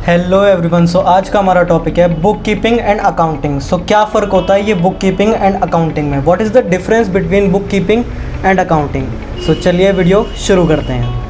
Hello everyone. सो आज का हमारा टॉपिक है book keeping and accounting. So क्या फ़र्क होता है ये बुक कीपिंग एंड अकाउंटिंग में, what is the difference between book keeping and accounting. So चलिए वीडियो शुरू करते हैं।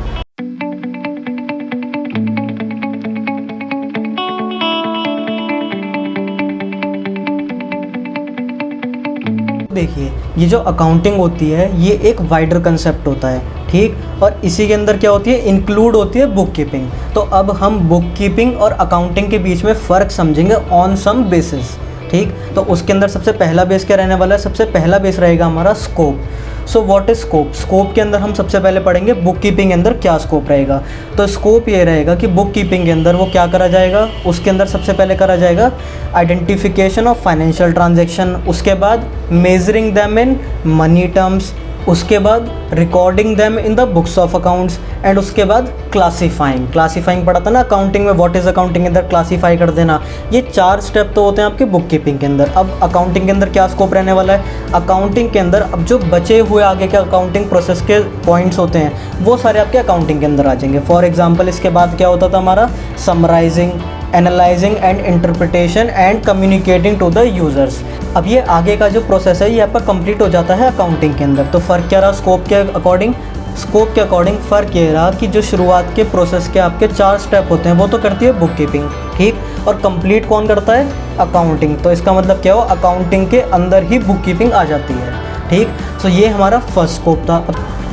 देखिए, ये जो अकाउंटिंग होती है ये एक वाइडर कंसेप्ट होता है, ठीक। और इसी के अंदर क्या होती है, इंक्लूड होती है बुक कीपिंग। तो अब हम बुक कीपिंग और अकाउंटिंग के बीच में फ़र्क समझेंगे ऑन सम बेसिस, ठीक। तो उसके अंदर सबसे पहला बेस क्या रहने वाला है, सबसे पहला बेस रहेगा हमारा scope. So what is scope. Scope के अंदर हम सबसे पहले पढ़ेंगे बुक कीपिंग के अंदर क्या स्कोप रहेगा। तो स्कोप ये रहेगा कि बुक कीपिंग के अंदर वो क्या करा जाएगा, उसके अंदर सबसे पहले करा जाएगा आइडेंटिफिकेशन ऑफ फाइनेंशियल ट्रांजैक्शन, उसके बाद measuring them in money terms, उसके बाद recording them in the books of accounts and उसके बाद क्लासीफाइंग पढ़ा था ना अकाउंटिंग में, व्हाट इज़ अकाउंटिंग के अंदर क्लासीफाई कर देना। ये 4 स्टेप तो होते हैं आपके बुक कीपिंग के अंदर। अब अकाउंटिंग के अंदर क्या स्कोप रहने वाला है, अकाउंटिंग के अंदर अब जो बचे हुए आगे के अकाउंटिंग प्रोसेस के पॉइंट्स होते हैं वो सारे आपके अकाउंटिंग के अंदर आ जाएंगे। फॉर एग्जाम्पल इसके बाद क्या होता था हमारा summarising, analysing and interpretation and communicating to the users. अब ये आगे का जो प्रोसेस है ये आपका कंप्लीट हो जाता है अकाउंटिंग के अंदर। तो फ़र्क क्या रहा स्कोप के अकॉर्डिंग फ़र्क ये रहा कि जो शुरुआत के प्रोसेस के आपके 4 स्टेप होते हैं वो तो करती है बुक कीपिंग, ठीक। और कंप्लीट कौन करता है, अकाउंटिंग। तो इसका मतलब क्या हो, अकाउंटिंग के अंदर ही बुक कीपिंग आ जाती है, ठीक। सो ये हमारा फर्स्ट स्कोप था।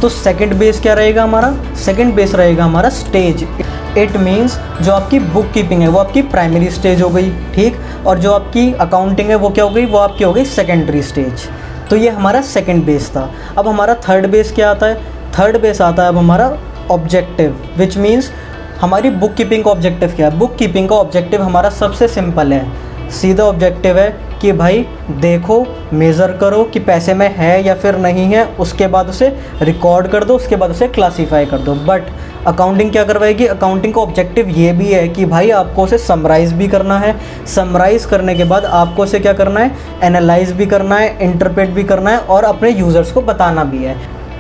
तो सेकंड बेस क्या रहेगा हमारा, सेकंड बेस रहेगा हमारा स्टेज। इट मीन्स जो आपकी बुक कीपिंग है वो आपकी प्राइमरी स्टेज हो गई, ठीक। और जो आपकी अकाउंटिंग है वो क्या हो गई, वो आपकी हो गई सेकेंडरी स्टेज। तो ये हमारा सेकंड बेस था। अब हमारा थर्ड बेस क्या आता है, थर्ड बेस आता है अब हमारा ऑब्जेक्टिव, विच मीन्स हमारी बुक कीपिंग का ऑब्जेक्टिव क्या है। बुक कीपिंग का ऑब्जेक्टिव हमारा सबसे सिंपल है, सीधा ऑब्जेक्टिव है कि भाई देखो, मेज़र करो कि पैसे में है या फिर नहीं है, उसके बाद उसे रिकॉर्ड कर दो, उसके बाद उसे क्लासीफाई कर दो। बट अकाउंटिंग क्या करवाएगी, अकाउंटिंग का ऑब्जेक्टिव ये भी है कि भाई आपको उसे समराइज़ भी करना है, समराइज़ करने के बाद आपको उसे क्या करना है, एनालाइज़ भी करना है, इंटरप्रेट भी करना है और अपने यूज़र्स को बताना भी है।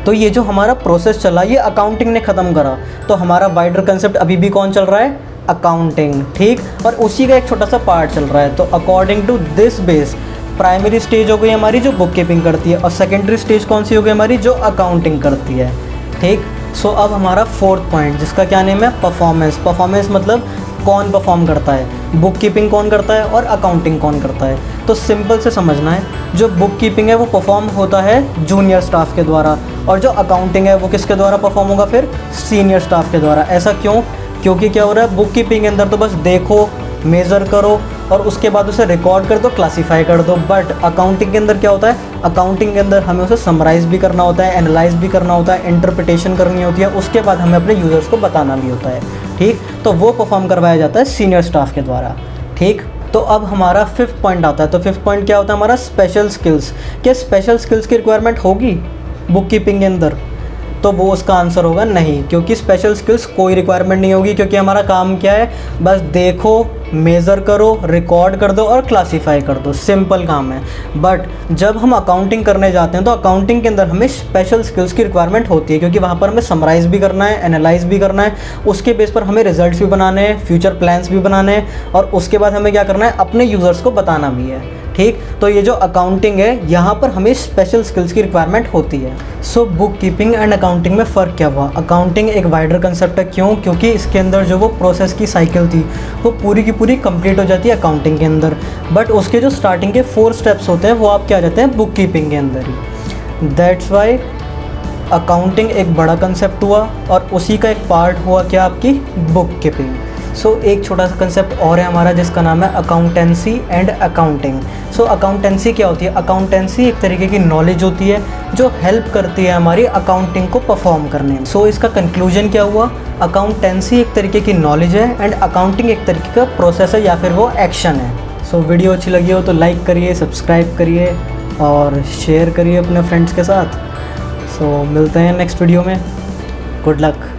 तो ये जो हमारा प्रोसेस चला ये अकाउंटिंग ने ख़त्म करा। तो हमारा वाइडर कंसेप्ट अभी भी कौन चल रहा है, अकाउंटिंग, ठीक। और उसी का एक छोटा सा पार्ट चल रहा है। तो according to this base primary stage हो गई हमारी जो बुक कीपिंग करती है और सेकेंडरी स्टेज कौन सी हो गई हमारी, जो अकाउंटिंग करती है, ठीक। सो अब हमारा फोर्थ पॉइंट जिसका क्या नेम है, परफॉर्मेंस। परफॉर्मेंस मतलब कौन परफॉर्म करता है, बुक कीपिंग कौन करता है और अकाउंटिंग कौन करता है। तो सिंपल से समझना है, जो बुक कीपिंग है वो परफॉर्म होता है जूनियर स्टाफ के द्वारा और जो अकाउंटिंग है वो किसके द्वारा परफॉर्म होगा, फिर सीनियर स्टाफ के द्वारा। ऐसा क्यों, क्योंकि क्या हो रहा है, बुक कीपिंग के अंदर तो बस देखो, मेज़र करो और उसके बाद उसे रिकॉर्ड कर दो, क्लासीफाई कर दो। बट अकाउंटिंग के अंदर क्या होता है, अकाउंटिंग के अंदर हमें उसे समराइज़ भी करना होता है, एनालाइज भी करना होता है, इंटरप्रिटेशन करनी होती है, उसके बाद हमें अपने यूज़र्स को बताना भी होता है, ठीक। तो वो परफॉर्म करवाया जाता है सीनियर स्टाफ के द्वारा, ठीक। तो अब हमारा फिफ्थ पॉइंट आता है। तो फिफ्थ पॉइंट क्या होता है हमारा, स्पेशल स्किल्स। क्या स्पेशल स्किल्स की रिक्वायरमेंट होगी बुक कीपिंग के अंदर, तो वो उसका आंसर होगा नहीं, क्योंकि स्पेशल स्किल्स कोई रिक्वायरमेंट नहीं होगी, क्योंकि हमारा काम क्या है, बस देखो, मेज़र करो, रिकॉर्ड कर दो और क्लासीफाई कर दो, सिंपल काम है। बट जब हम अकाउंटिंग करने जाते हैं तो अकाउंटिंग के अंदर हमें स्पेशल स्किल्स की रिक्वायरमेंट होती है, क्योंकि वहाँ पर हमें समराइज़ भी करना है, एनालाइज भी करना है, उसके बेस पर हमें रिजल्ट्स भी बनाने हैं, फ्यूचर प्लान्स भी बनाने हैं और उसके बाद हमें क्या करना है, अपने यूज़र्स को बताना भी है, ठीक। तो ये जो अकाउंटिंग है यहाँ पर हमें स्पेशल स्किल्स की रिक्वायरमेंट होती है। So book keeping and accounting में फ़र्क क्या हुआ, अकाउंटिंग एक वाइडर कंसेप्ट है, क्यों, क्योंकि इसके अंदर जो वो प्रोसेस की साइकिल थी वो पूरी की पूरी कंप्लीट हो जाती है अकाउंटिंग के अंदर। बट उसके जो स्टार्टिंग के 4 स्टेप्स होते हैं वो आपके आ जाते हैं बुक कीपिंग के अंदर ही। दैट्स वाई अकाउंटिंग एक बड़ा कंसेप्ट हुआ और उसी का एक पार्ट हुआ क्या, आपकी बुक कीपिंग। सो एक छोटा सा कंसेप्ट और है हमारा जिसका नाम है accountancy and accounting. So accountancy क्या होती है, अकाउंटेंसी एक तरीके की नॉलेज होती है जो हेल्प करती है हमारी अकाउंटिंग को परफॉर्म करने में। सो इसका कंक्लूजन क्या हुआ, अकाउंटेंसी एक तरीके की नॉलेज है एंड अकाउंटिंग एक तरीके का प्रोसेस है या फिर वो एक्शन है। सो वीडियो अच्छी लगी हो तो लाइक करिए, सब्सक्राइब करिए और शेयर करिए अपने फ्रेंड्स के साथ। सो मिलते हैं नेक्स्ट वीडियो में, गुड लक।